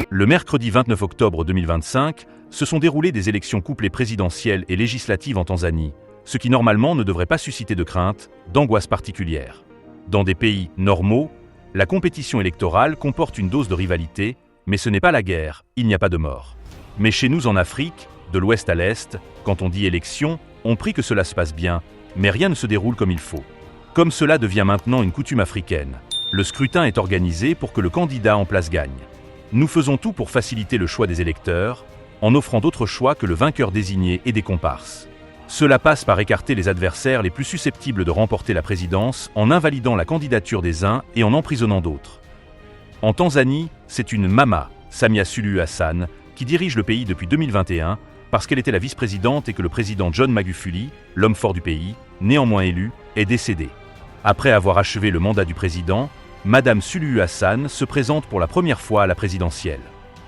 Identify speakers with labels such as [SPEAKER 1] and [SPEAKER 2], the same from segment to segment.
[SPEAKER 1] Le mercredi 29 octobre 2025, se sont déroulées des élections couplées présidentielles et législatives en Tanzanie, ce qui normalement ne devrait pas susciter de crainte, d'angoisse particulière. Dans des pays normaux, la compétition électorale comporte une dose de rivalité, mais ce n'est pas la guerre, il n'y a pas de mort. Mais chez nous en Afrique, de l'ouest à l'est, quand on dit élection, on prie que cela se passe bien, mais rien ne se déroule comme il faut. Comme cela devient maintenant une coutume africaine, le scrutin est organisé pour que le candidat en place gagne. Nous faisons tout pour faciliter le choix des électeurs, en offrant d'autres choix que le vainqueur désigné et des comparses. Cela passe par écarter les adversaires les plus susceptibles de remporter la présidence en invalidant la candidature des uns et en emprisonnant d'autres. En Tanzanie, c'est une Mama, Samia Suluhu Hassan, qui dirige le pays depuis 2021 parce qu'elle était la vice-présidente et que le président John Magufuli, l'homme fort du pays, néanmoins élu, est décédé. Après avoir achevé le mandat du président, Madame Suluhu Hassan se présente pour la première fois à la présidentielle.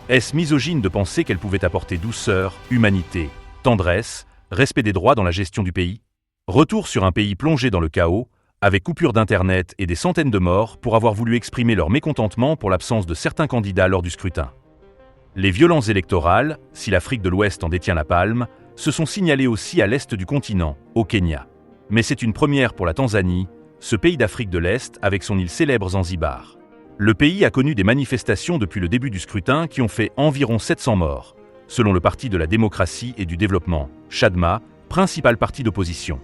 [SPEAKER 1] Est-ce misogyne de penser qu'elle pouvait apporter douceur, humanité, tendresse, respect des droits dans la gestion du pays? Retour sur un pays plongé dans le chaos, avec coupure d'internet et des centaines de morts pour avoir voulu exprimer leur mécontentement pour l'absence de certains candidats lors du scrutin. Les violences électorales, si l'Afrique de l'Ouest en détient la palme, se sont signalées aussi à l'est du continent, au Kenya. Mais c'est une première pour la Tanzanie, ce pays d'Afrique de l'Est avec son île célèbre Zanzibar. Le pays a connu des manifestations depuis le début du scrutin qui ont fait environ 700 morts, selon le Parti de la démocratie et du développement, Chadema, principal parti d'opposition.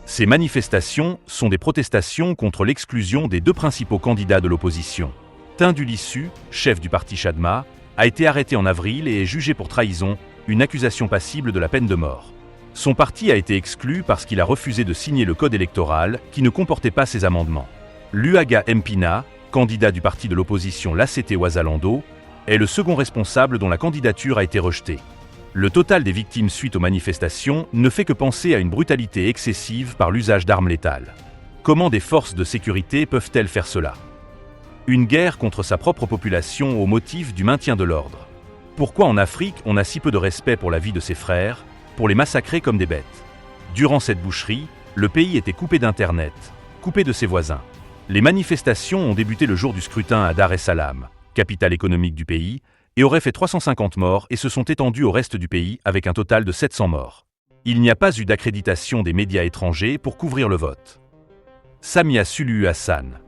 [SPEAKER 1] Ces manifestations sont des protestations contre l'exclusion des deux principaux candidats de l'opposition. Tundu Lissu, chef du parti Chadema, a été arrêté en avril et est jugé pour trahison, une accusation passible de la peine de mort. Son parti a été exclu parce qu'il a refusé de signer le code électoral qui ne comportait pas ces amendements. Luhaga Mpina, candidat du parti de l'opposition l'ACT Wazalendo, est le second responsable dont la candidature a été rejetée. Le total des victimes suite aux manifestations ne fait que penser à une brutalité excessive par l'usage d'armes létales. Comment des forces de sécurité peuvent-elles faire cela? Une guerre contre sa propre population au motif du maintien de l'ordre. Pourquoi en Afrique on a si peu de respect pour la vie de ses frères, pour les massacrer comme des bêtes? Durant cette boucherie, le pays était coupé d'Internet, coupé de ses voisins. Les manifestations ont débuté le jour du scrutin à Dar es Salaam, capitale économique du pays, et auraient fait 350 morts et se sont étendues au reste du pays avec un total de 700 morts. Il n'y a pas eu d'accréditation des médias étrangers pour couvrir le vote. Samia Suluhu Hassan.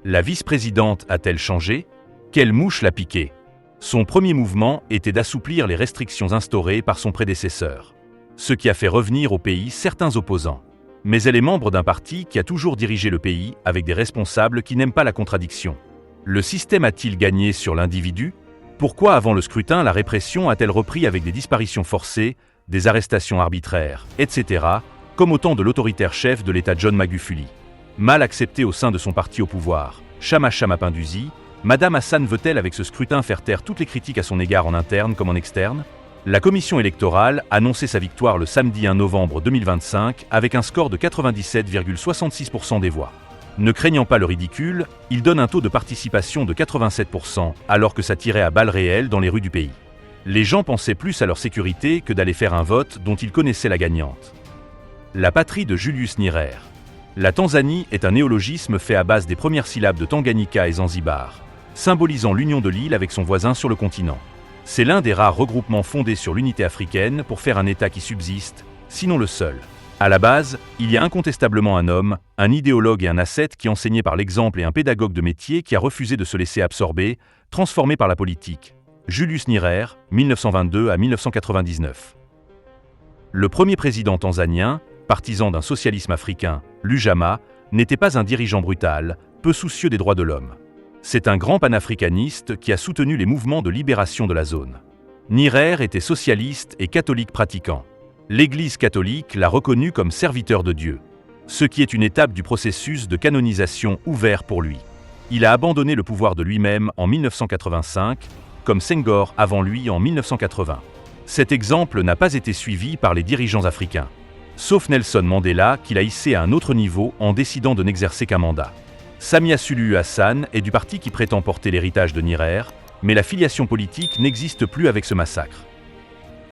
[SPEAKER 1] La vice-présidente a-t-elle changé? Quelle mouche l'a piqué? Son premier mouvement était d'assouplir les restrictions instaurées par son prédécesseur, ce qui a fait revenir au pays certains opposants. Mais elle est membre d'un parti qui a toujours dirigé le pays avec des responsables qui n'aiment pas la contradiction. Le système a-t-il gagné sur l'individu? Pourquoi avant le scrutin la répression a-t-elle repris avec des disparitions forcées, des arrestations arbitraires, etc., comme au temps de l'autoritaire chef de l'État John Magufuli? Mal acceptée au sein de son parti au pouvoir, Chama Mapinduzi, Madame Hassan veut-elle avec ce scrutin faire taire toutes les critiques à son égard en interne comme en externe? La commission électorale a annoncé sa victoire le samedi 1 novembre 2025 avec un score de 97,66% des voix. Ne craignant pas le ridicule, il donne un taux de participation de 87% alors que ça tirait à balles réelles dans les rues du pays. Les gens pensaient plus à leur sécurité que d'aller faire un vote dont ils connaissaient la gagnante. La patrie de Julius Nyerere. La Tanzanie est un néologisme fait à base des premières syllabes de Tanganyika et Zanzibar, symbolisant l'union de l'île avec son voisin sur le continent. C'est l'un des rares regroupements fondés sur l'unité africaine pour faire un État qui subsiste, sinon le seul. À la base, il y a incontestablement un homme, un idéologue et un ascète qui enseignait par l'exemple et un pédagogue de métier qui a refusé de se laisser absorber, transformer par la politique. Julius Nyerere, 1922 à 1999. Le premier président tanzanien, partisan d'un socialisme africain, l'Ujama, n'était pas un dirigeant brutal, peu soucieux des droits de l'homme. C'est un grand panafricaniste qui a soutenu les mouvements de libération de la zone. Nyerere était socialiste et catholique pratiquant. L'Église catholique l'a reconnu comme serviteur de Dieu, ce qui est une étape du processus de canonisation ouvert pour lui. Il a abandonné le pouvoir de lui-même en 1985, comme Senghor avant lui en 1980. Cet exemple n'a pas été suivi par les dirigeants africains, sauf Nelson Mandela qui l'a hissé à un autre niveau en décidant de n'exercer qu'un mandat. Samia Suluhu Hassan est du parti qui prétend porter l'héritage de Nyerere, mais la filiation politique n'existe plus avec ce massacre.